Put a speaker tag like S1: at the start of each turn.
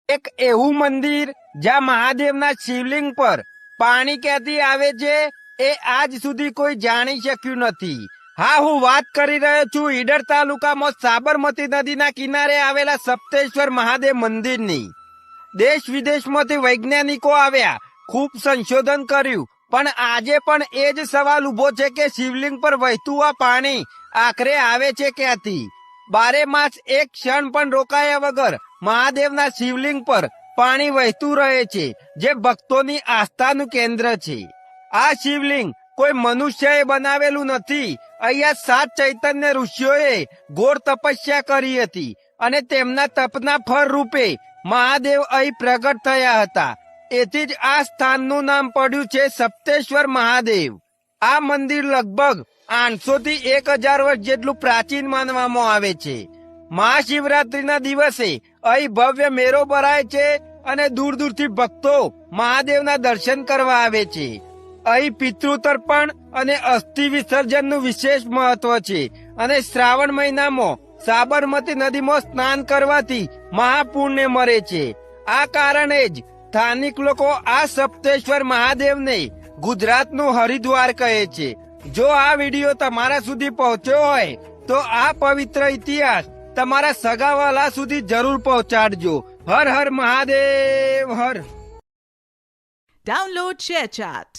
S1: એક એવું મંદિર જ્યાં મહાદેવના શિવલિંગ પર પાણી ક્યાંથી આવે છે એ આજ સુધી કોઈ જાણી શક્યું નથી। હા, હું વાત કરી રહ્યો છું ઈડર તાલુકામાં સાબરમતી નદીના કિનારે આવેલા સપ્તેશ્વર મહાદેવ મંદિરની। દેશ વિદેશમાંથી વૈજ્ઞાનિકો આવ્યા, ખૂબ સંશોધન કર્યું, પણ આજે પણ એ જ સવાલ ઉભો છે કે શિવલિંગ પર વહેતું આ પાણી આખરે આવે છે ક્યાંથી। 12 માસ એક ક્ષણ પણ રોકાયા વગર મહાદેવના શિવલિંગ પર પાણી વહેતું રહે છે, જે ભક્તોની આસ્થાનું કેન્દ્ર છે। આ શિવલિંગ કોઈ મનુષ્યએ બનાવેલું નથી। અહીંયા 7 ચૈતન્ય ઋષિઓએ ઘોર તપસ્યા કરી હતી અને તેમના તપના ફળ રૂપે મહાદેવ અહીં પ્રગટ થયા હતા। એથી જ આ સ્થાનનું નામ પડ્યું છે સપ્તેશ્વર મહાદેવ। આ મંદિર લગભગ 800 થી 1000 વર્ષ જેટલું પ્રાચીન માનવામાં આવે છે। મહાશિવરાત્રીના દિવસે અહીં ભવ્ય મેળો ભરાય છે અને દૂર દૂરથી ભક્તો મહાદેવના દર્શન કરવા આવે છે। અહીં પિતૃ તર્પણ અને અસ્થિ વિસર્જનનું વિશેષ મહત્વ છે અને શ્રાવણ મહિનામાં સાબરમતી નદીમાં સ્નાન કરવાથી મહાપુણ્ય મળે છે। આ કારણે જ સ્થાનિક લોકો આ સપ્તેશ્વર મહાદેવને ગુજરાતનું હરિદ્વાર કહે છે। જો આ વિડીયો તમારા સુધી પહોંચ્યો હોય તો આ પવિત્ર ઇતિહાસ તમારા સગાવાલા સુધી જરૂર પહોંચાડજો। હર હર મહાદેવ હર।
S2: Download ShareChat.